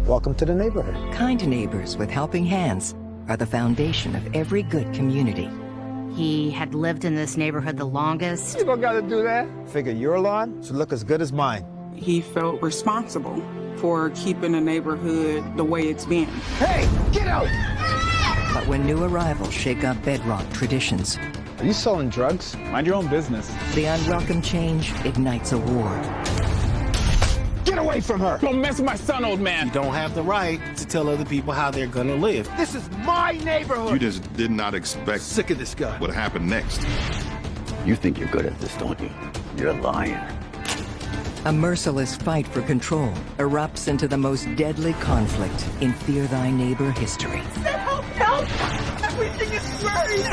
Welcome to the neighborhood. Kind neighbors with helping hands are the foundation of every good community. He had lived in this neighborhood the longest. You don't gotta do that. Figure your lawn should look as good as mine. He felt responsible for keeping the neighborhood the way it's been. Hey, get out! But when new arrivals shake up bedrock traditions, Are you selling drugs? Mind your own business. the unwelcome change ignites a war. Get away from her! Don't mess with my son, old man. You don't have the right to tell other people how they're gonna live. This is my neighborhood! You just did not expect Sick of this guy. what happened next. You think you're good at this, don't you? You're lying. A merciless fight for control erupts into the most deadly conflict in Fear Thy Neighbor history. Help! Help! Everything is burning!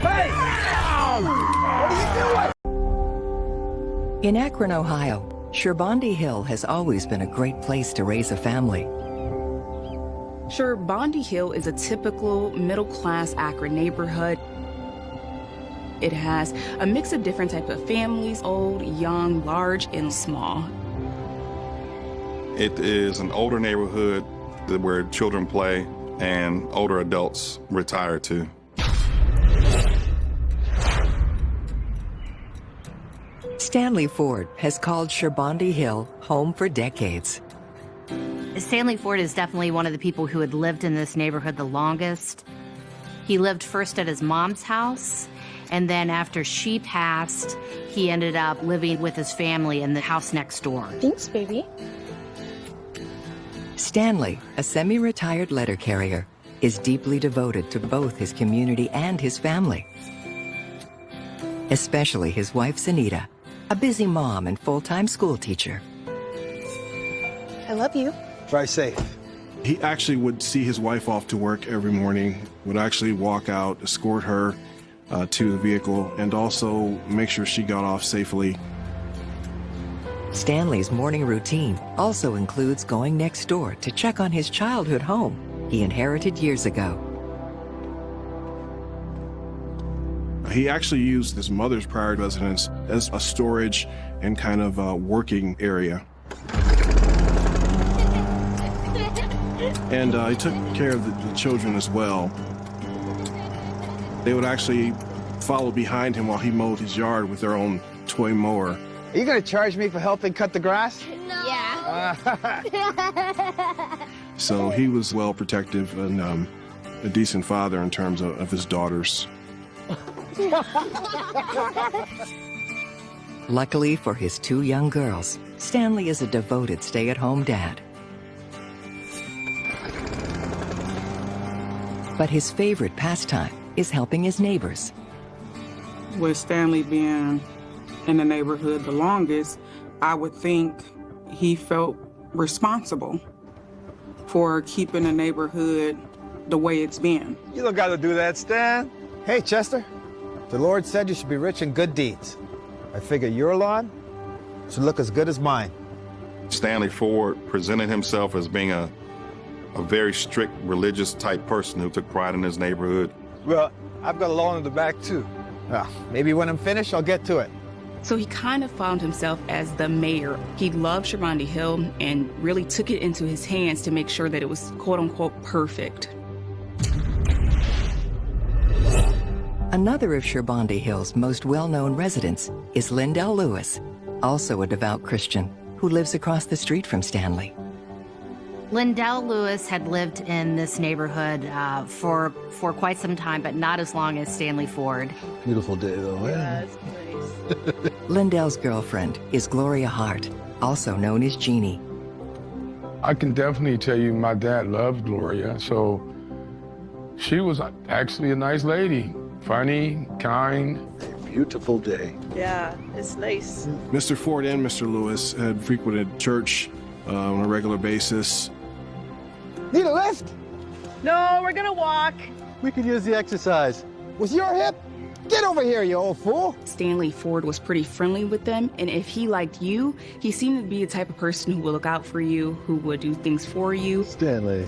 Hey! What are you doing? In Akron, Ohio, Sherbondi Hill has always been a great place to raise a family. Sure, Bondi Hill is a typical middle-class Akron neighborhood. It has a mix of different types of families, old, young, large, and small. It is an older neighborhood where children play and older adults retire to. Stanley Ford has called Sherbondi Hill home for decades. Stanley Ford is definitely one of the people who had lived in this neighborhood the longest. He lived first at his mom's house, and then after she passed, he ended up living with his family in the house next door. Thanks, baby. Stanley, a semi-retired letter carrier, is deeply devoted to both his community and his family. Especially his wife, Sunita, a busy mom and full-time school teacher. I love you. Drive safe. He actually would see his wife off to work every morning, would actually walk out, escort her to the vehicle, and also make sure she got off safely. Stanley's morning routine also includes going next door to check on his childhood home he inherited years ago. He actually used his mother's prior residence as a storage and kind of working area. And he took care of the children as well. They would actually follow behind him while he mowed his yard with their own toy mower. Are you gonna charge me for helping cut the grass? No. Yeah. So he was well protective and a decent father in terms of his daughters. Luckily for his two young girls, Stanley is a devoted stay-at-home dad. But his favorite pastime is helping his neighbors. With Stanley being in the neighborhood the longest, I would think he felt responsible for keeping the neighborhood the way it's been. You don't gotta do that, Stan. Hey, Chester. The Lord said you should be rich in good deeds. I figure your lawn should look as good as mine. Stanley Ford presented himself as being a very strict religious type person who took pride in his neighborhood. Well, I've got a lawn in the back, too. Well, maybe when I'm finished, I'll get to it. So he kind of found himself as the mayor. He loved Sherbondi Hill and really took it into his hands to make sure that it was quote-unquote perfect. Another of Sherbondi Hill's most well-known residents is Lindell Lewis, also a devout Christian, who lives across the street from Stanley. Lindell Lewis had lived in this neighborhood for quite some time, but not as long as Stanley Ford. Beautiful day, though. Yeah, it's nice. Lindell's girlfriend is Gloria Hart, also known as Jeannie. I can definitely tell you my dad loved Gloria, so she was actually a nice lady. Funny, kind. Beautiful day. Yeah, it's nice. Mr. Ford and Mr. Lewis had frequented church on a regular basis. Need a lift? No, we're gonna walk. We could use the exercise. With your hip? Get over here, you old fool. Stanley Ford was pretty friendly with them, and if he liked you, he seemed to be the type of person who would look out for you, who would do things for you. Stanley.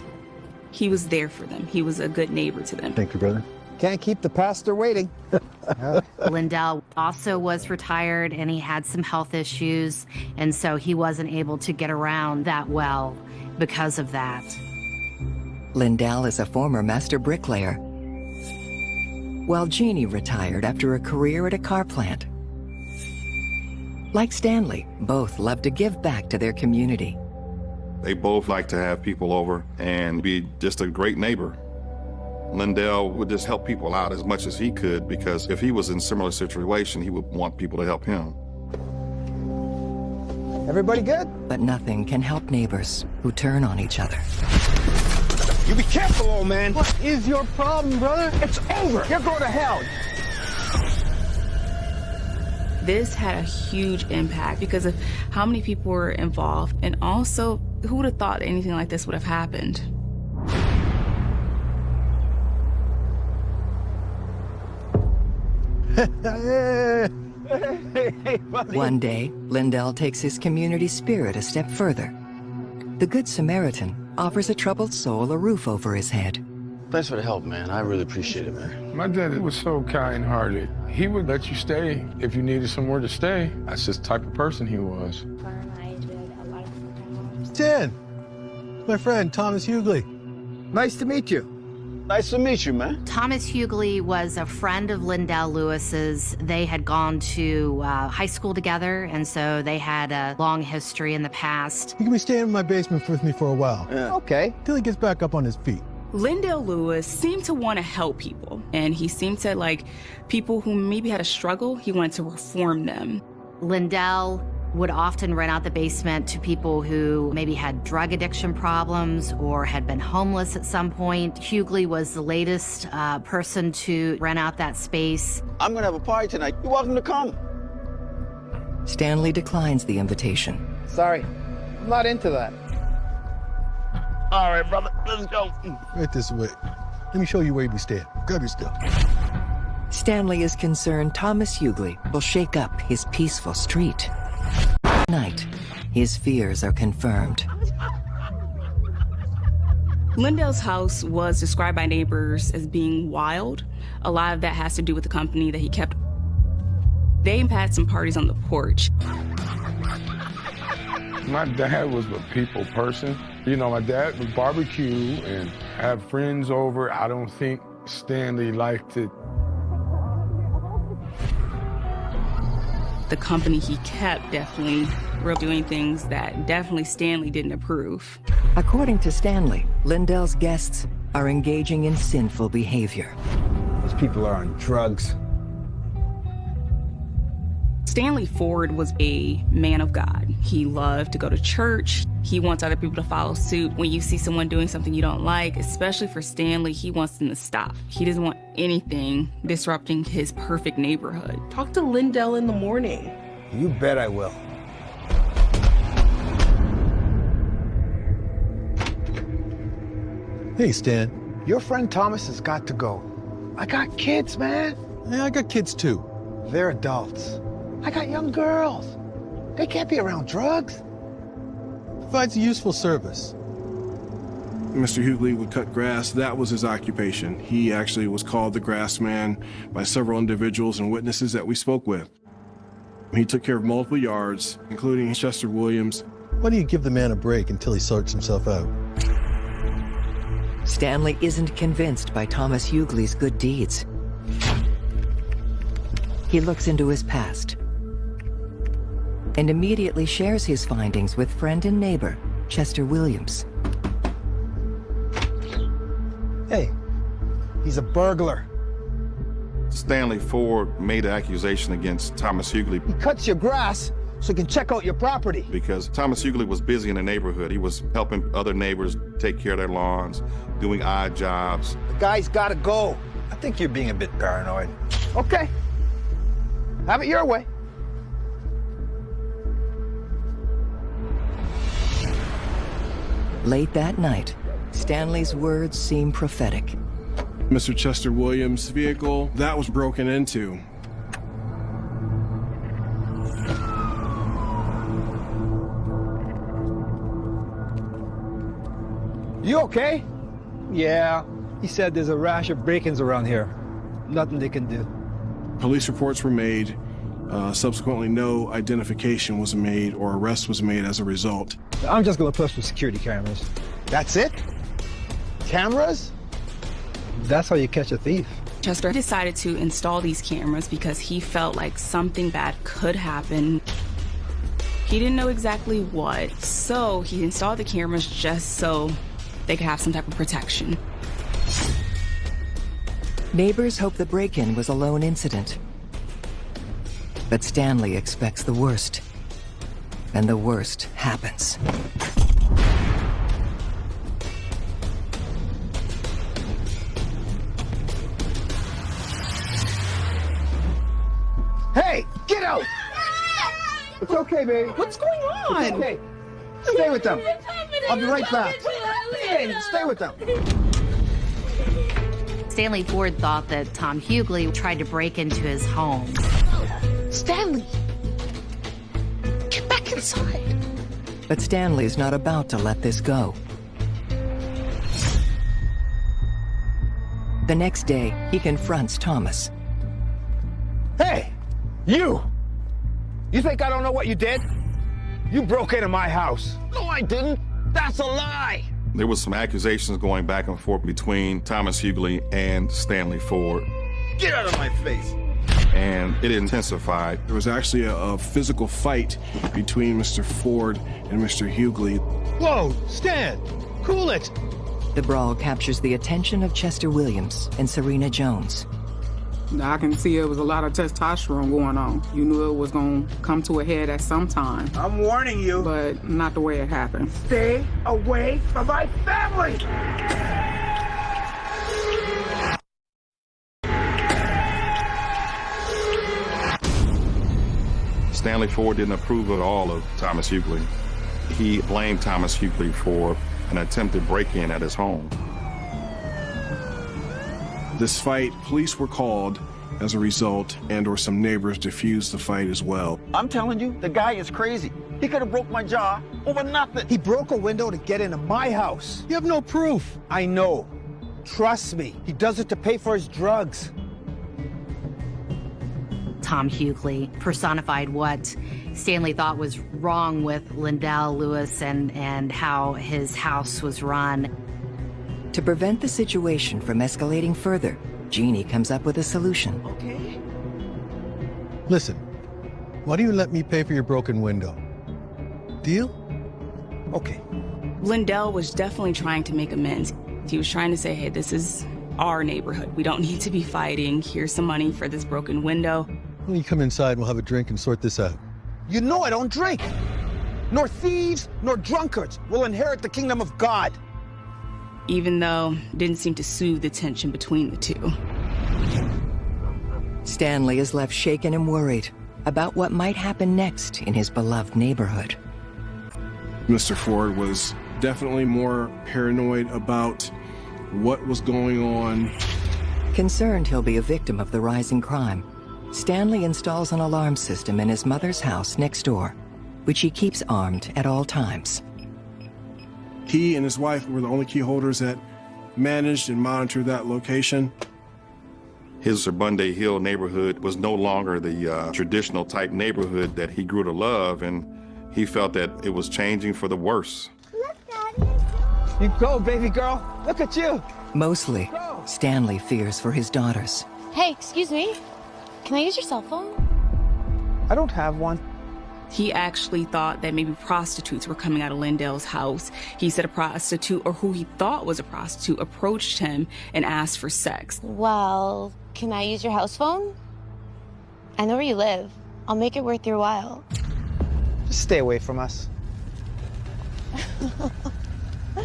He was there for them. He was a good neighbor to them. Thank you, brother. Can't keep the pastor waiting. Lindell also was retired and he had some health issues, and so he wasn't able to get around that well because of that. Lindell is a former master bricklayer, while Jeannie retired after a career at a car plant. Like Stanley, both love to give back to their community. They both like to have people over and be just a great neighbor. Lindell would just help people out as much as he could, because if he was in a similar situation, he would want people to help him. Everybody good? But nothing can help neighbors who turn on each other. You be careful, old man. What is your problem, brother? It's over. You're going to hell. This had a huge impact because of how many people were involved, and also who would have thought anything like this would have happened. One day, Lindell takes his community spirit a step further. The Good Samaritan offers a troubled soul a roof over his head. Thanks for the help, man. I really appreciate it, man. My dad was so kind-hearted. He would let you stay if you needed somewhere to stay. That's just the type of person he was. Stan, my friend, Thomas Hughley. Nice to meet you. Nice to meet you, man. Thomas Hughley was a friend of Lindell Lewis's. They had gone to high school together, and so they had a long history in the past. You can be staying in my basement with me for a while. Yeah. Okay. Till he gets back up on his feet. Lindell Lewis seemed to want to help people, and he seemed to like people who maybe had a struggle, he wanted to reform them. Lindell would often rent out the basement to people who maybe had drug addiction problems or had been homeless at some point. Hughley was the latest person to rent out that space. I'm gonna have a party tonight. You're welcome to come. Stanley declines the invitation. Sorry, I'm not into that. All right, brother, let's go. Right this way. Let me show you where you be staying. Grab your stuff. Stanley is concerned Thomas Hughley will shake up his peaceful street. Night, his fears are confirmed. Lindell's house was described by neighbors as being wild. A lot of that has to do with the company that he kept. They had some parties on the porch. My dad was a people person. You know, my dad would barbecue and have friends over. I don't think Stanley liked it. The company he kept definitely were doing things that definitely Stanley didn't approve. According to Stanley, Lindell's guests are engaging in sinful behavior. These people are on drugs. Stanley Ford was a man of God. He loved to go to church. He wants other people to follow suit. When you see someone doing something you don't like, especially for Stanley, he wants them to stop. He doesn't want anything disrupting his perfect neighborhood. Talk to Lindell in the morning. You bet I will. Hey, Stan. Your friend Thomas has got to go. I got kids, man. Yeah, I got kids too. They're adults. I got young girls. They can't be around drugs. Provides a useful service. Mr. Hughley would cut grass. That was his occupation. He actually was called the grass man by several individuals and witnesses that we spoke with. He took care of multiple yards, including Chester Williams. Why don't you give the man a break until he sorts himself out? Stanley isn't convinced by Thomas Hughley's good deeds. He looks into his past and immediately shares his findings with friend and neighbor, Chester Williams. Hey, he's a burglar. Stanley Ford made an accusation against Thomas Hughley. He cuts your grass so he can check out your property. Because Thomas Hughley was busy in the neighborhood. He was helping other neighbors take care of their lawns, doing odd jobs. The guy's gotta go. I think you're being a bit paranoid. Okay. Have it your way. Late that night, Stanley's words seem prophetic. Mr. Chester Williams' vehicle, that was broken into. You okay? Yeah. He said there's a rash of break-ins around here. Nothing they can do. Police reports were made. Subsequently, no identification was made or arrest was made as a result. I'm just gonna put some security cameras. That's it? Cameras? That's how you catch a thief. Chester decided to install these cameras because he felt like something bad could happen. He didn't know exactly what, so he installed the cameras just so they could have some type of protection. Neighbors hope the break-in was a lone incident. But Stanley expects the worst. And the worst happens. Hey, get out! It's okay, baby. What's going on? It's okay. Stay with them. I'll be right back. Hey, stay with them. Stanley Ford thought that Tom Hughley tried to break into his home. Stanley, get back inside. But Stanley's not about to let this go. The next day, he confronts Thomas. Hey, you! You think I don't know what you did? You broke into my house. No, I didn't. That's a lie. There was some accusations going back and forth between Thomas Hughley and Stanley Ford. Get out of my face. And it intensified. There was actually a physical fight between Mr. Ford and Mr. Hughley. Whoa, Stan, cool it. The brawl captures the attention of Chester Williams and Serena Jones. I can see it was a lot of testosterone going on. You knew it was going to come to a head at some time. I'm warning you. But not the way it happened. Stay away from my family. Stanley Ford didn't approve at all of Thomas Hughley. He blamed Thomas Hughley for an attempted break-in at his home. This fight, police were called as a result, and/or some neighbors diffused the fight as well. I'm telling you, the guy is crazy. He could have broke my jaw over nothing. He broke a window to get into my house. You have no proof. I know. Trust me. He does it to pay for his drugs. Tom Hughley personified what Stanley thought was wrong with Lindell Lewis and how his house was run. To prevent the situation from escalating further, Jeannie comes up with a solution. Okay. Listen, why don't you let me pay for your broken window? Deal? Okay. Lindell was definitely trying to make amends. He was trying to say, hey, this is our neighborhood. We don't need to be fighting. Here's some money for this broken window. Why don't you come inside and we'll have a drink and sort this out? You know I don't drink. Nor thieves, nor drunkards will inherit the kingdom of God. Even though it didn't seem to soothe the tension between the two. Stanley is left shaken and worried about what might happen next in his beloved neighborhood. Mr. Ford was definitely more paranoid about what was going on. Concerned he'll be a victim of the rising crime, Stanley installs an alarm system in his mother's house next door, which he keeps armed at all times. He and his wife were the only key holders that managed and monitored that location. His Bunday Hill neighborhood was no longer the traditional type neighborhood that he grew to love, and he felt that it was changing for the worse. Look, Daddy. You go, baby girl. Look at you. Mostly, Stanley fears for his daughters. Hey, excuse me. Can I use your cell phone? I don't have one. He actually thought that maybe prostitutes were coming out of Lindell's house. He said a prostitute, or who he thought was a prostitute, approached him and asked for sex. Well, can I use your house phone? I know where you live. I'll make it worth your while. Just stay away from us.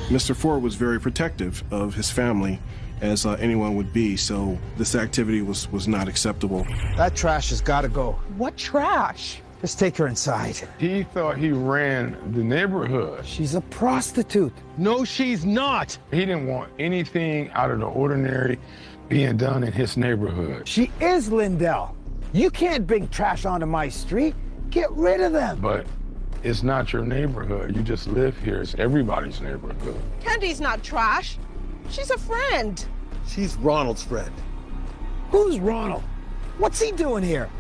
Mr. Ford was very protective of his family, as anyone would be, so this activity was not acceptable. That trash has got to go. What trash? Just take her inside. He thought he ran the neighborhood. She's a prostitute. No, she's not. He didn't want anything out of the ordinary being done in his neighborhood. She is Lindell. You can't bring trash onto my street. Get rid of them. But it's not your neighborhood. You just live here. It's everybody's neighborhood. Candy's not trash. She's a friend. She's Ronald's friend. Who's Ronald? What's he doing here?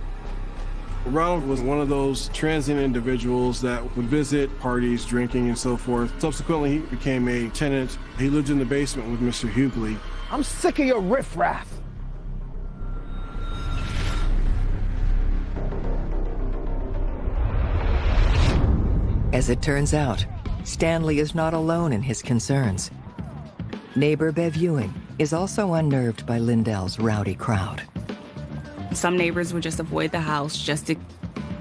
Ronald was one of those transient individuals that would visit parties, drinking, and so forth. Subsequently, he became a tenant. He lived in the basement with Mr. Hughley. I'm sick of your riffraff. As it turns out, Stanley is not alone in his concerns. Neighbor Bev Ewing is also unnerved by Lindell's rowdy crowd. Some neighbors would just avoid the house just to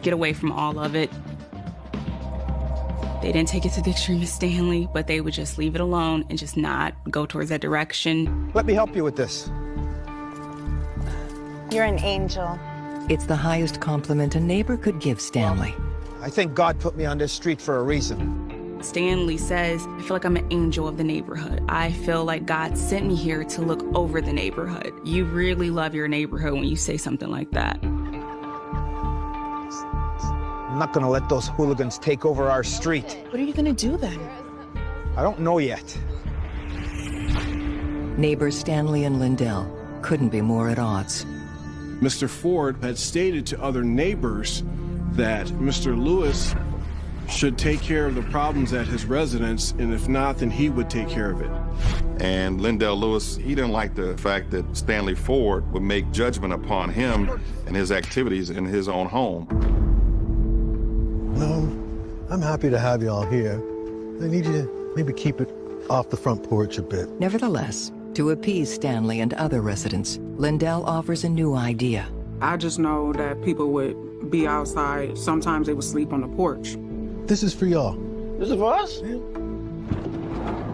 get away from all of it. They didn't take it to the extreme of Stanley, but they would just leave it alone and just not go towards that direction. Let me help you with this. You're an angel. It's the highest compliment a neighbor could give Stanley. I think God put me on this street for a reason. Stanley says, I feel like I'm an angel of the neighborhood. I feel like God sent me here to look over the neighborhood. You really love your neighborhood when you say something like that. I'm not gonna let those hooligans take over our street. What are you gonna do then? I don't know yet. Neighbors Stanley and Lindell couldn't be more at odds. Mr. Ford had stated to other neighbors that Mr. Lewis should take care of the problems at his residence, and if not, then he would take care of it. And Lindell Lewis, he didn't like the fact that Stanley Ford would make judgment upon him and his activities in his own home. No, I'm happy to have you all here. I need you to maybe keep it off the front porch a bit. Nevertheless, to appease Stanley and other residents, Lindell offers a new idea. I just know that people would be outside. Sometimes they would sleep on the porch. This is for y'all. This is for us? Yeah.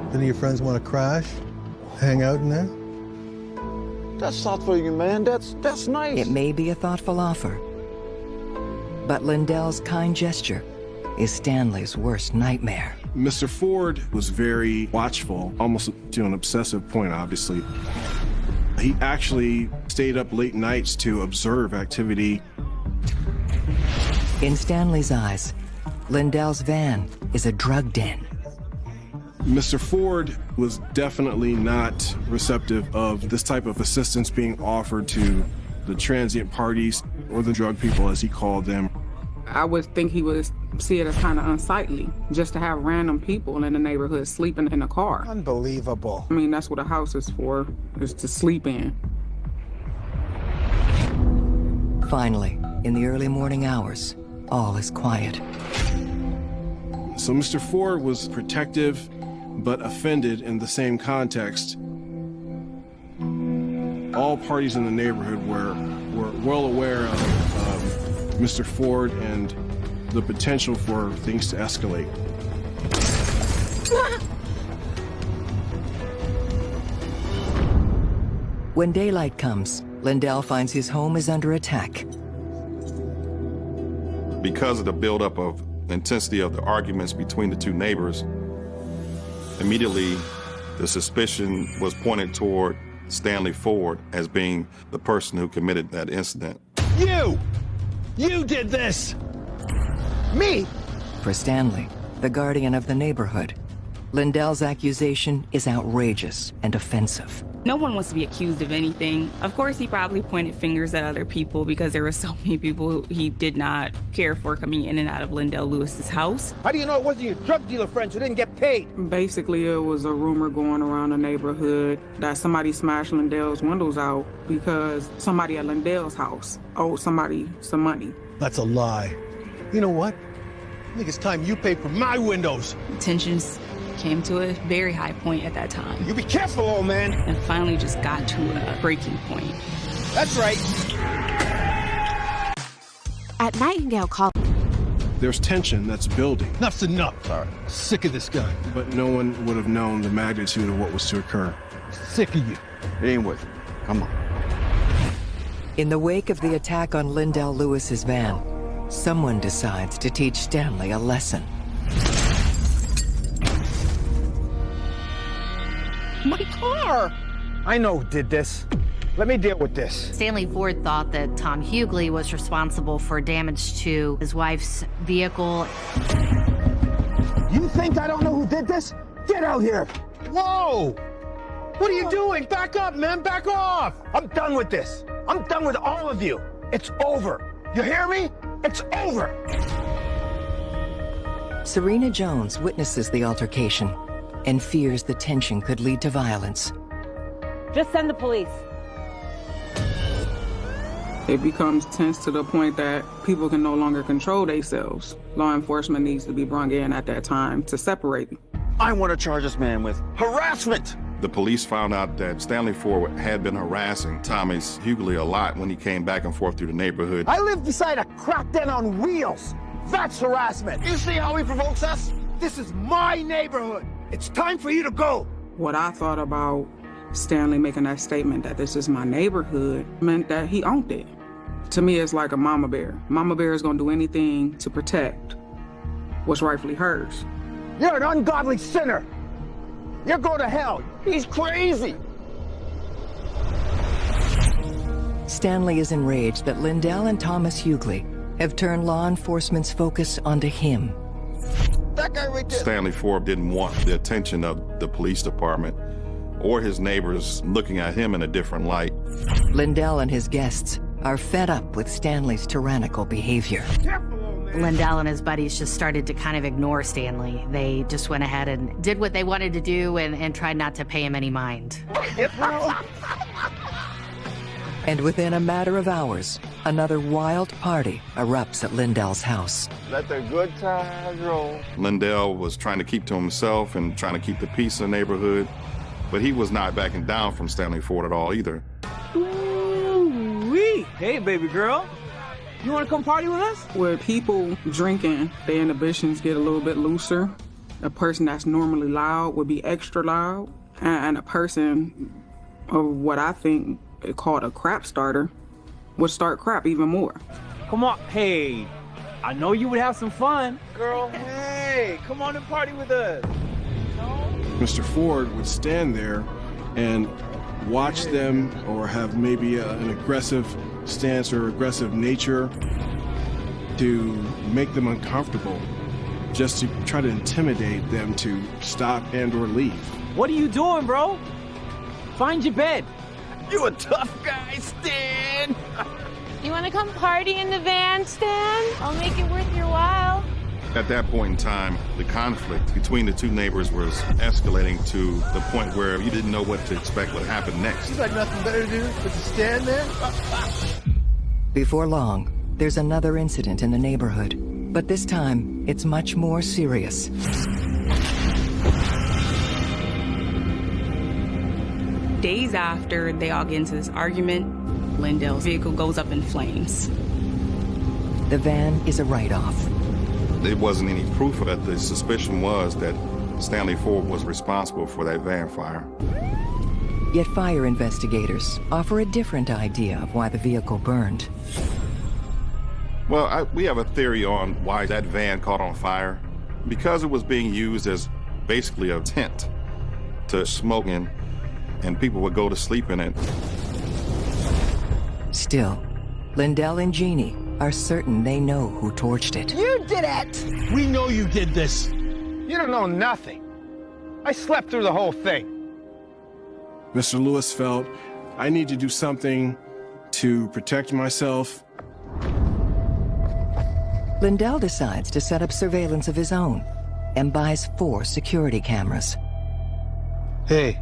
Any of your friends want to crash? Hang out in there? That's thoughtful of you, man. That's nice. It may be a thoughtful offer, but Lindell's kind gesture is Stanley's worst nightmare. Mr. Ford was very watchful, almost to an obsessive point, obviously. He actually stayed up late nights to observe activity. In Stanley's eyes, Lindell's van is a drug den. Mr. Ford was definitely not receptive of this type of assistance being offered to the transient parties, or the drug people as he called them. I would think he would see it as kind of unsightly, just to have random people in the neighborhood sleeping in a car. Unbelievable. I mean, that's what a house is for, is to sleep in. Finally, in the early morning hours, all is quiet. So Mr. Ford was protective, but offended in the same context. All parties in the neighborhood were well aware of Mr. Ford and the potential for things to escalate. When daylight comes, Lindell finds his home is under attack. Because of the buildup of the intensity of the arguments between the two neighbors, immediately the suspicion was pointed toward Stanley Ford as being the person who committed that incident. You did this! Me? For Stanley, the guardian of the neighborhood, Lindell's accusation is outrageous and offensive. No one wants to be accused of anything. Of course, he probably pointed fingers at other people because there were so many people who he did not care for coming in and out of Lindell Lewis's house. How do you know it wasn't your drug dealer friends who didn't get paid? Basically, it was a rumor going around the neighborhood that somebody smashed Lindell's windows out because somebody at Lindell's house owed somebody some money. That's a lie. You know what? I think it's time you pay for my windows. Tensions came to a very high point at that time. You be careful, old man. And finally just got to a breaking point. That's right. At Nightingale Call, There's tension that's building. Enough's enough. Sorry. Sick of this guy. But no one would have known the magnitude of what was to occur. Sick of you. It ain't worth it. Come on. In the wake of the attack on Lindell Lewis's van, someone decides to teach Stanley a lesson. My car! I know who did this. Let me deal with this. Stanley Ford thought that Tom Hughley was responsible for damage to his wife's vehicle. You think I don't know who did this? Get out here! Whoa! What are you doing? Back up, man! Back off! I'm done with this. I'm done with all of you. It's over. You hear me? It's over. Serena Jones witnesses the altercation and fears the tension could lead to violence. Just send the police. It becomes tense to the point that people can no longer control themselves. Law enforcement needs to be brought in at that time to separate. I want to charge this man with harassment. The police found out that Stanley Ford had been harassing Thomas Hughley a lot when he came back and forth through the neighborhood. I live beside a crack den on wheels. That's harassment. You see how he provokes us? This is my neighborhood. It's time for you to go. What I thought about Stanley making that statement that this is my neighborhood meant that he owned it. To me, it's like a mama bear. Mama bear is gonna do anything to protect what's rightfully hers. You're an ungodly sinner. You're going to hell. He's crazy. Stanley is enraged that Lindell and Thomas Hughley have turned law enforcement's focus onto him. That guy right there. Stanley Ford didn't want the attention of the police department or his neighbors looking at him in a different light. Lindell and his guests are fed up with Stanley's tyrannical behavior. Lindell and his buddies just started to kind of ignore Stanley. They just went ahead and did what they wanted to do and tried not to pay him any mind. And within a matter of hours, another wild party erupts at Lindell's house. Let the good times roll. Lindell was trying to keep to himself and trying to keep the peace in the neighborhood, but he was not backing down from Stanley Ford at all either. Ooh-wee. Hey, baby girl. You want to come party with us? With people drinking, their inhibitions get a little bit looser. A person that's normally loud would be extra loud. And a person of what I think is called a crap starter would start crap even more. Come on. Hey, I know you would have some fun. Girl, hey, come on and party with us. Mr. Ford would stand there and watch them or have maybe an aggressive stance or aggressive nature to make them uncomfortable, just to try to intimidate them to stop and or leave. What are you doing, bro? Find your bed. You a tough guy, Stan. You want to come party in the van, Stan? I'll make it worth your while. At that point in time, the conflict between the two neighbors was escalating to the point where you didn't know what to expect would happen next. You got nothing better to do but to stand there? Before long, there's another incident in the neighborhood, but this time it's much more serious. Days after they all get into this argument, Lindell's vehicle goes up in flames. The van is a write-off. There wasn't any proof of that. The suspicion was that Stanley Ford was responsible for that van fire. Yet fire investigators offer a different idea of why the vehicle burned. Well, we have a theory on why that van caught on fire. Because it was being used as basically a tent to smoke in, and people would go to sleep in it. Still, Lindell and Jeannie are certain they know who torched it. You did it! We know you did this. You don't know nothing. I slept through the whole thing. Mr. Lewis felt, I need to do something to protect myself. Lindell decides to set up surveillance of his own and buys 4 security cameras. Hey,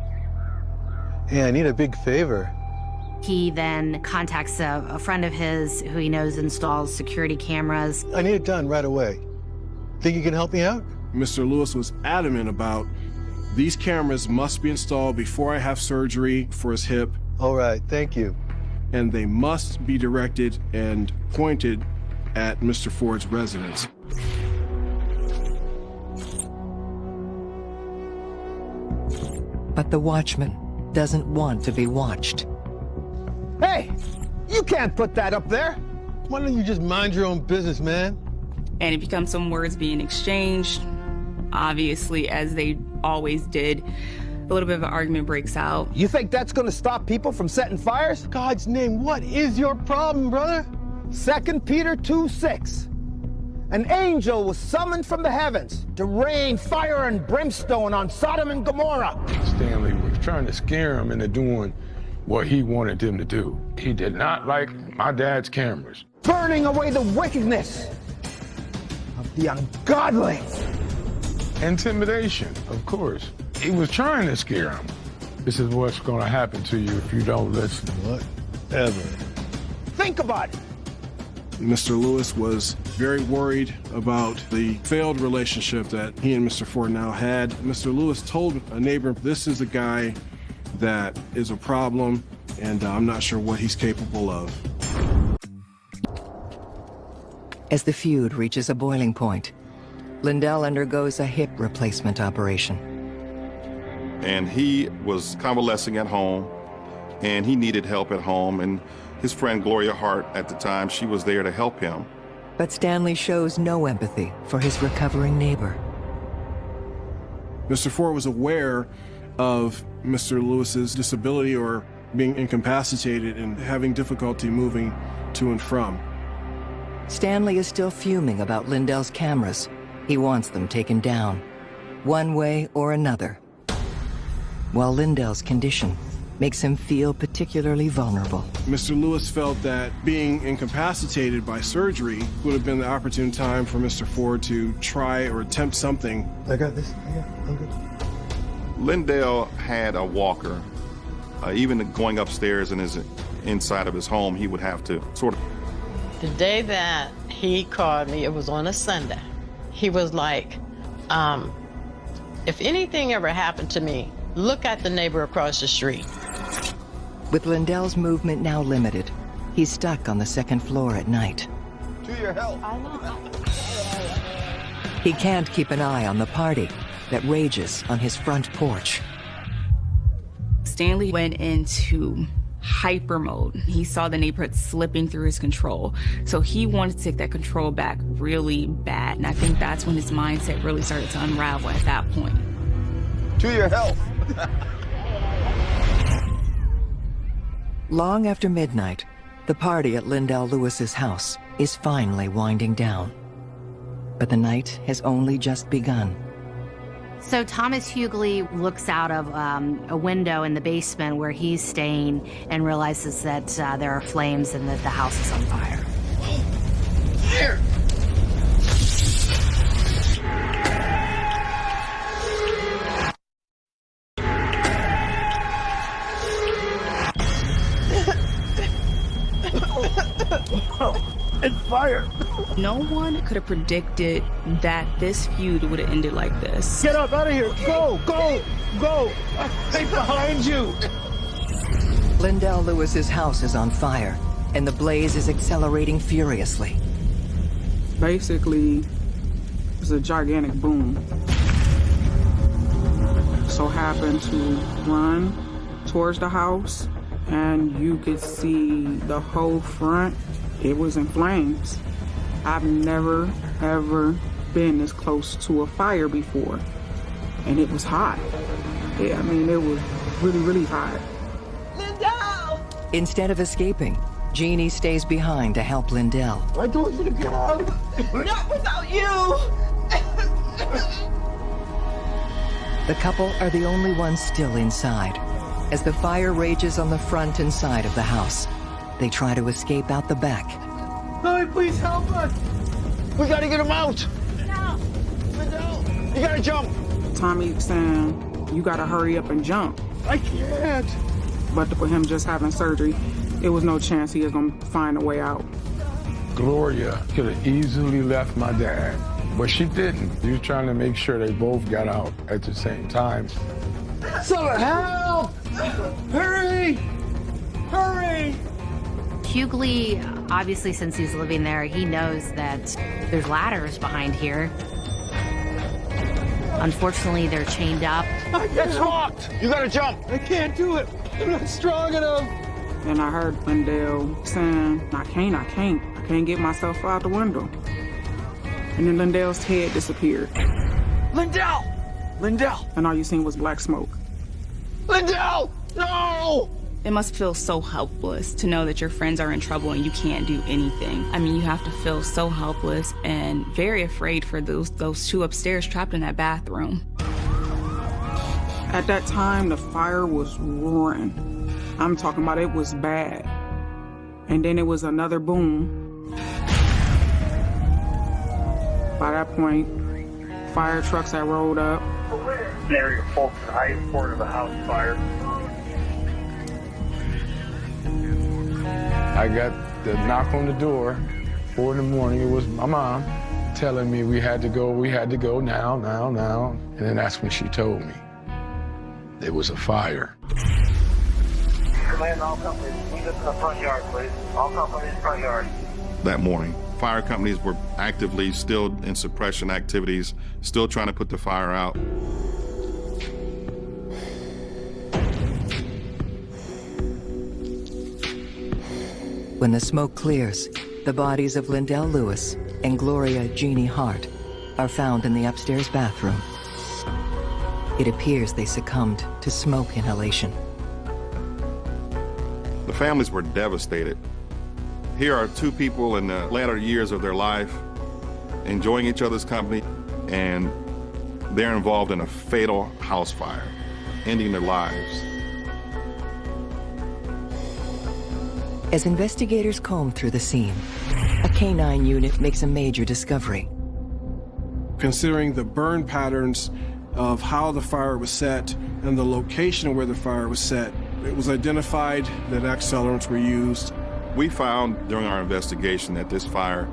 I need a big favor. He then contacts a friend of his who he knows installs security cameras. I need it done right away. Think you can help me out? Mr. Lewis was adamant about these cameras must be installed before I have surgery for his hip. All right, thank you. And they must be directed and pointed at Mr. Ford's residence. But the watchman doesn't want to be watched. Hey, you can't put that up there. Why don't you just mind your own business, man? And it becomes some words being exchanged. Obviously, as they always did, a little bit of an argument breaks out. You think that's gonna stop people from setting fires? God's name, what is your problem, brother? 2 Peter 2:6. An angel was summoned from the heavens to rain fire and brimstone on Sodom and Gomorrah. Stanley was trying to scare him into doing what he wanted them to do. He did not like my dad's cameras. Burning away the wickedness of the ungodly. Intimidation, of course. He was trying to scare him. This is what's going to happen to you if you don't listen. Whatever. Think about it. Mr. Lewis was very worried about the failed relationship that he and Mr. Ford now had. Mr. Lewis told a neighbor, this is a guy that is a problem, and I'm not sure what he's capable of. As the feud reaches a boiling point, Lindell undergoes a hip replacement operation. And he was convalescing at home, and he needed help at home, and his friend Gloria Hart at the time, she was there to help him. But Stanley shows no empathy for his recovering neighbor. Mr. Ford was aware of Mr. Lewis's disability or being incapacitated and having difficulty moving to and from. Stanley is still fuming about Lindell's cameras. He wants them taken down, one way or another. While Lindell's condition makes him feel particularly vulnerable. Mr. Lewis felt that being incapacitated by surgery would have been the opportune time for Mr. Ford to try or attempt something. I got this. Yeah, I'm good. Lindell had a walker. Even going upstairs in his inside of his home, he would have to sort of... The day that he called me, it was on a Sunday. He was like, if anything ever happened to me, look at the neighbor across the street. With Lindell's movement now limited, he's stuck on the second floor at night. To your help. He can't keep an eye on the party that rages on his front porch. Stanley went into hyper mode. He saw the neighborhood slipping through his control. So he wanted to take that control back really bad. And I think that's when his mindset really started to unravel at that point. To your help. Long after midnight, the party at Lindell Lewis's house is finally winding down. But the night has only just begun. So Thomas Hughley looks out of a window in the basement where he's staying and realizes that there are flames and that the house is on fire. Here! It's fire! No one could have predicted that this feud would have ended like this. Get up out of here! Go! Go! Go! Stay behind you! Lindell Lewis's house is on fire, and the blaze is accelerating furiously. Basically, it's a gigantic boom. So happened to run towards the house, and you could see the whole front. It was in flames. I've never, ever been this close to a fire before. And it was hot. Yeah, I mean, it was really, really hot. Lindell! Instead of escaping, Jeannie stays behind to help Lindell. I told you to get out. Not without you! The couple are the only ones still inside. As the fire rages on the front and side of the house, they try to escape out the back. Hey, please help us! We gotta get him out! Lindell! You gotta jump! Tommy saying, you gotta hurry up and jump. I can't! But for him just having surgery, there was no chance he was gonna find a way out. Gloria could have easily left my dad, but she didn't. She was trying to make sure they both got out at the same time. Someone help! Hurry! Hurry! Hughley, obviously since he's living there, he knows that there's ladders behind here. Unfortunately, they're chained up. It's locked! You gotta jump! I can't do it! I'm not strong enough! And I heard Lindell saying, I can't get myself out the window. And then Lindell's head disappeared. Lindell! Lindell! And all you seen was black smoke. Lindell! No! It must feel so helpless to know that your friends are in trouble and you can't do anything. I mean, you have to feel so helpless and very afraid for those two upstairs trapped in that bathroom. At that time, the fire was roaring. I'm talking about it was bad. And then it was another boom. By that point, fire trucks had rolled up. Area folks in high report of a house fire. I got the knock on the door, 4 in the morning. It was my mom telling me we had to go now. And then that's when she told me there was a fire. Command all companies, meet us in the front yard, please. All companies, front yard. That morning, fire companies were actively still in suppression activities, still trying to put the fire out. When the smoke clears, the bodies of Lindell Lewis and Gloria Jeannie Hart are found in the upstairs bathroom. It appears they succumbed to smoke inhalation. The families were devastated. Here are two people in the latter years of their life enjoying each other's company, and they're involved in a fatal house fire, ending their lives. As investigators comb through the scene, a canine unit makes a major discovery. Considering the burn patterns of how the fire was set and the location where the fire was set, it was identified that accelerants were used. We found during our investigation that this fire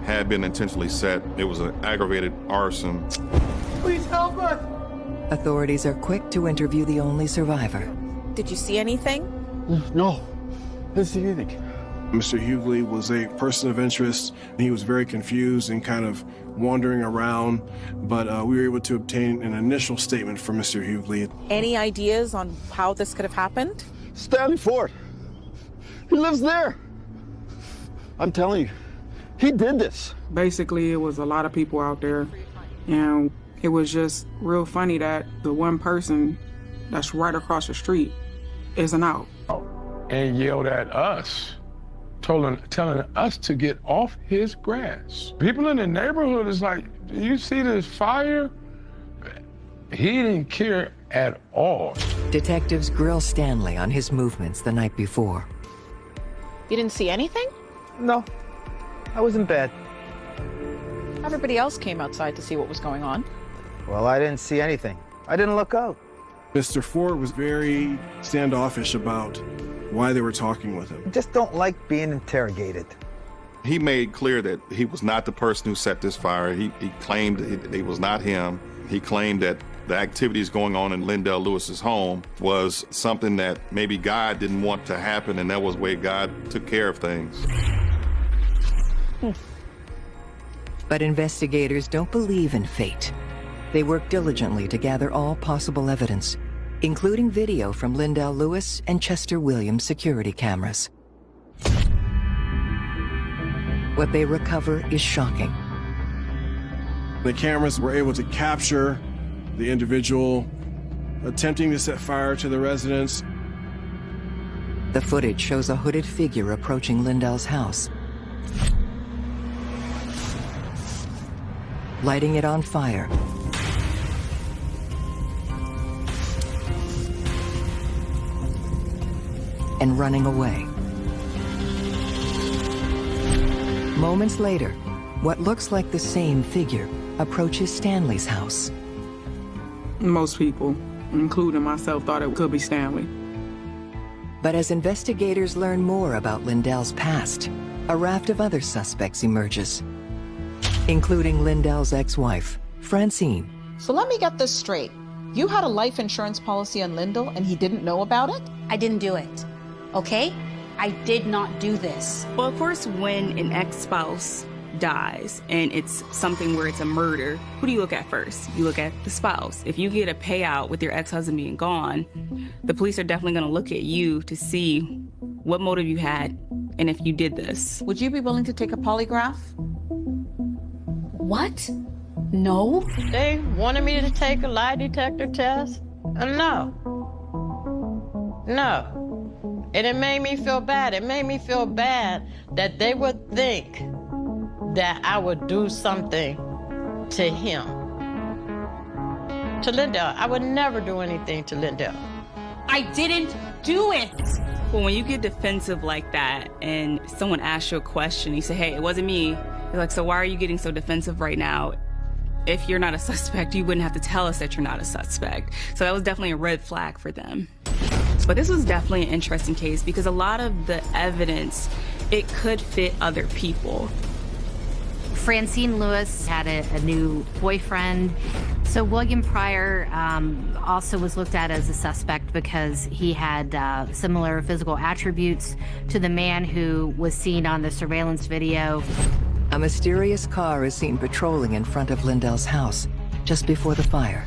had been intentionally set. It was an aggravated arson. Please help us! Authorities are quick to interview the only survivor. Did you see anything? No, I didn't see anything. Mr. Hughley was a person of interest. He was very confused and kind of wandering around, but we were able to obtain an initial statement from Mr. Hughley. Any ideas on how this could have happened? Stanley Ford. He lives there. I'm telling you, he did this. Basically, it was a lot of people out there, and it was just real funny that the one person that's right across the street isn't out. And yelled at us, telling us to get off his grass. People in the neighborhood is like, do you see this fire? He didn't care at all. Detectives grill Stanley on his movements the night before. You didn't see anything? No, I was in bed. Everybody else came outside to see what was going on. Well, I didn't see anything. I didn't look out. Mr. Ford was very standoffish about why they were talking with him. I just don't like being interrogated. He made clear that he was not the person who set this fire. He claimed it was not him. He claimed that the activities going on in Lindell Lewis's home was something that maybe God didn't want to happen, and that was the way God took care of things. But investigators don't believe in fate. They work diligently to gather all possible evidence, including video from Lindell Lewis and Chester Williams security cameras. What they recover is shocking. The cameras were able to capture the individual attempting to set fire to the residence. The footage shows a hooded figure approaching Lindell's house, lighting it on fire. And running away. Moments later, what looks like the same figure approaches Stanley's house. Most people, including myself, thought it could be Stanley. But as investigators learn more about Lindell's past, a raft of other suspects emerges, including Lindell's ex-wife, Francine. So let me get this straight. You had a life insurance policy on Lindell and he didn't know about it? I didn't do it, okay? I did not do this. Well, of course, when an ex-spouse dies and it's something where it's a murder, who do you look at first? You look at the spouse. If you get a payout with your ex-husband being gone, the police are definitely going to look at you to see what motive you had and if you did this. Would you be willing to take a polygraph? What? No. They wanted me to take a lie detector test? No. No. And it made me feel bad. It made me feel bad that they would think that I would do something to him. To Lindell. I would never do anything to Lindell. I didn't do it. Well, when you get defensive like that and someone asks you a question, you say, hey, it wasn't me. You're like, so why are you getting so defensive right now? If you're not a suspect, you wouldn't have to tell us that you're not a suspect. So that was definitely a red flag for them. But this was definitely an interesting case because a lot of the evidence, it could fit other people. Francine Lewis had a new boyfriend. So William Pryor also was looked at as a suspect because he had similar physical attributes to the man who was seen on the surveillance video. A mysterious car is seen patrolling in front of Lindell's house just before the fire.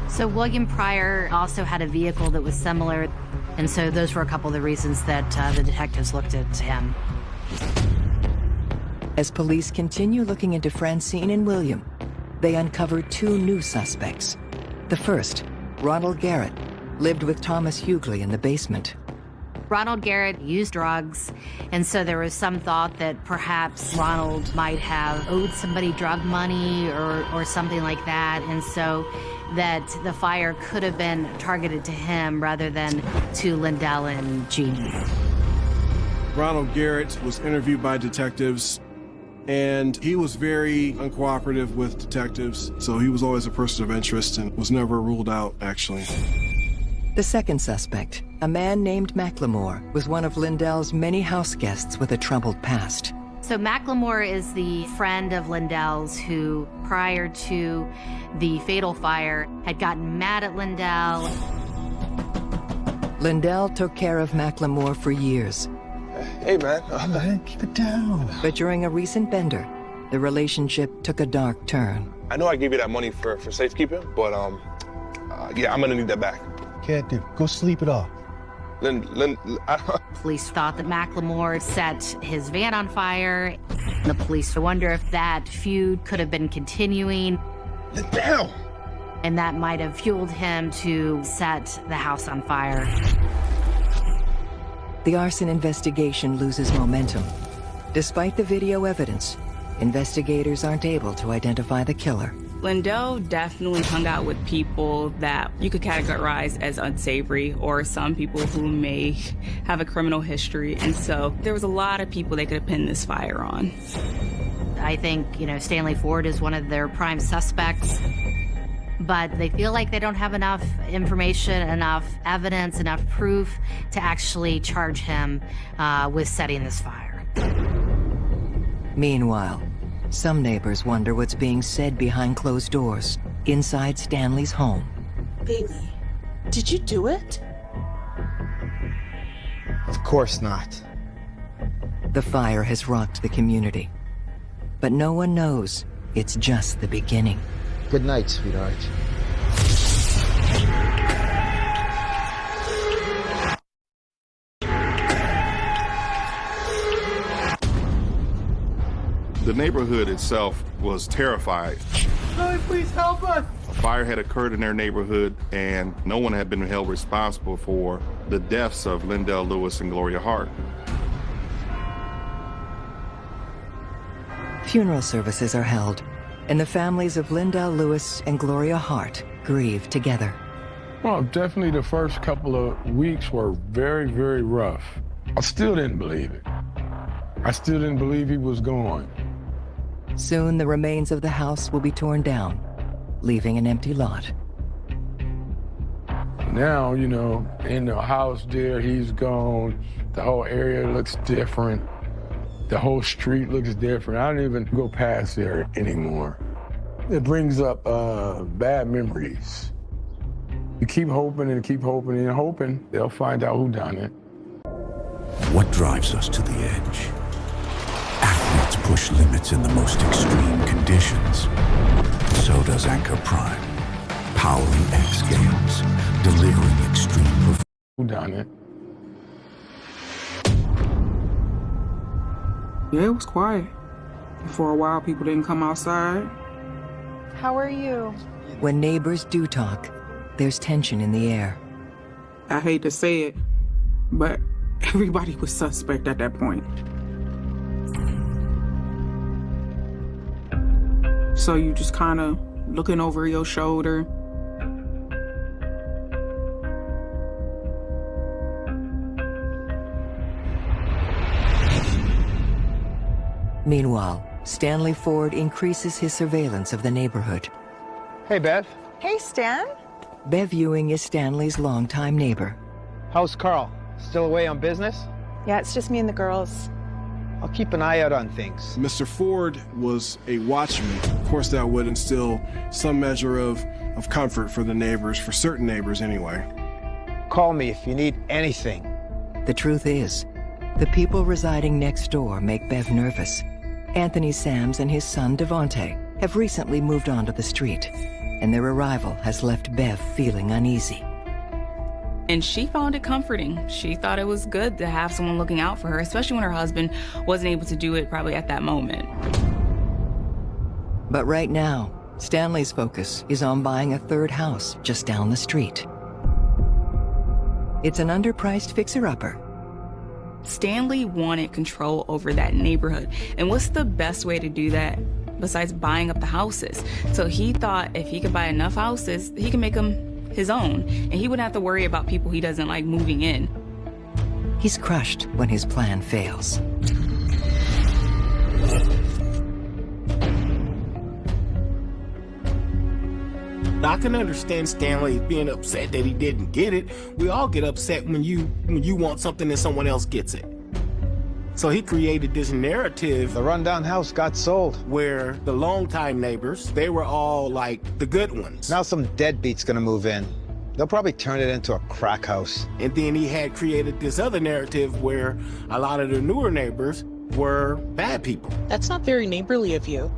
So William Pryor also had a vehicle that was similar, and so those were a couple of the reasons that the detectives looked at him. As police continue looking into Francine and William, they uncover two new suspects. The first, Ronald Garrett, lived with Thomas Hughley in the basement. Ronald Garrett used drugs, and so there was some thought that perhaps Ronald might have owed somebody drug money or something like that, and so that the fire could have been targeted to him rather than to Lindell and Jeannie. Ronald Garrett was interviewed by detectives, and he was very uncooperative with detectives, so he was always a person of interest and was never ruled out, actually. The second suspect, a man named McLemore, was one of Lindell's many house guests with a troubled past. So McLemore is the friend of Lindell's who, prior to the fatal fire, had gotten mad at Lindell. Lindell took care of McLemore for years. Hey, man. Oh, man, keep it down. But during a recent bender, the relationship took a dark turn. I know I gave you that money for safekeeping, but yeah, I'm gonna need that back. Can't do. Go sleep it off. Police thought that McLemore set his van on fire. The police wonder if that feud could have been continuing. Damn. And that might have fueled him to set the house on fire. The arson investigation loses momentum. Despite the video evidence, investigators aren't able to identify the killer. Lindell definitely hung out with people that you could categorize as unsavory, or some people who may have a criminal history, and so there was a lot of people they could have pinned this fire on. I think, Stanley Ford is one of their prime suspects, but they feel like they don't have enough information, enough evidence, enough proof to actually charge him with setting this fire. Meanwhile, some neighbors wonder what's being said behind closed doors inside Stanley's home. Baby, did you do it? Of course not. The fire has rocked the community, but no one knows it's just the beginning. Good night, sweetheart. The neighborhood itself was terrified. Somebody please help us! A fire had occurred in their neighborhood, and no one had been held responsible for the deaths of Lindell Lewis and Gloria Hart. Funeral services are held, and the families of Lindell Lewis and Gloria Hart grieve together. Well, definitely the first couple of weeks were very, very rough. I still didn't believe it. I still didn't believe he was gone. Soon the remains of the house will be torn down, leaving an empty lot. Now, in the house there, he's gone. The whole area looks different. The whole street looks different. I don't even go past there anymore. It brings up bad memories. You keep hoping and keep hoping and hoping they'll find out who done it. What drives us to the edge? Athletes push limits in the most extreme conditions. So does Anchor Prime, powering X Games, delivering extreme performance. Who done it? Yeah, it was quiet. For a while, people didn't come outside. How are you? When neighbors do talk, there's tension in the air. I hate to say it, but everybody was suspect at that point. So you just kind of looking over your shoulder. Meanwhile, Stanley Ford increases his surveillance of the neighborhood. Hey, Bev. Hey, Stan. Bev Ewing is Stanley's longtime neighbor. How's Carl? Still away on business? Yeah, it's just me and the girls. I'll keep an eye out on things. Mr. Ford was a watchman. Of course, that would instill some measure of comfort for the neighbors, for certain neighbors anyway. Call me if you need anything. The truth is, the people residing next door make Bev nervous. Anthony Sams and his son Devontae have recently moved onto the street, and their arrival has left Bev feeling uneasy. And she found it comforting. She thought it was good to have someone looking out for her, especially when her husband wasn't able to do it probably at that moment. But right now, Stanley's focus is on buying a third house just down the street. It's an underpriced fixer-upper. Stanley wanted control over that neighborhood. And what's the best way to do that besides buying up the houses? So he thought if he could buy enough houses, he can make them his own, and he wouldn't have to worry about people he doesn't like moving in. He's crushed when his plan fails. I can understand Stanley being upset that he didn't get it. We all get upset when you want something and someone else gets it. So he created this narrative. The rundown house got sold. Where the longtime neighbors, they were all like the good ones. Now some deadbeat's gonna move in. They'll probably turn it into a crack house. And then he had created this other narrative where a lot of the newer neighbors were bad people. That's not very neighborly of you.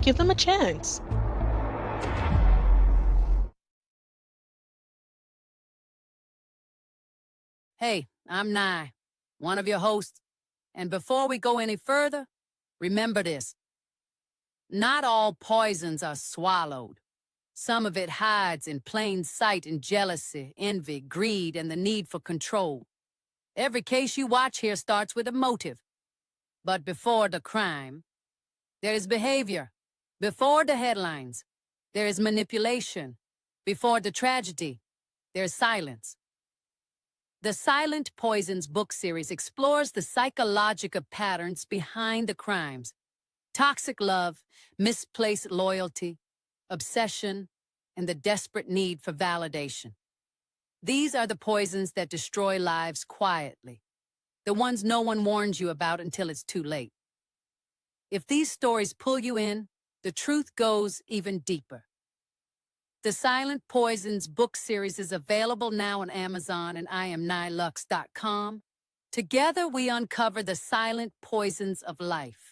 Give them a chance. Hey, I'm Nye, one of your hosts. And before we go any further, remember this. Not all poisons are swallowed. Some of it hides in plain sight in jealousy, envy, greed, and the need for control. Every case you watch here starts with a motive. But before the crime, there is behavior. Before the headlines, there is manipulation. Before the tragedy, there's silence. The Silent Poisons book series explores the psychological patterns behind the crimes. Toxic love, misplaced loyalty, obsession, and the desperate need for validation. These are the poisons that destroy lives quietly, the ones no one warns you about until it's too late. If these stories pull you in, the truth goes even deeper. The Silent Poisons book series is available now on Amazon and IamNylux.com. Together we uncover the silent poisons of life.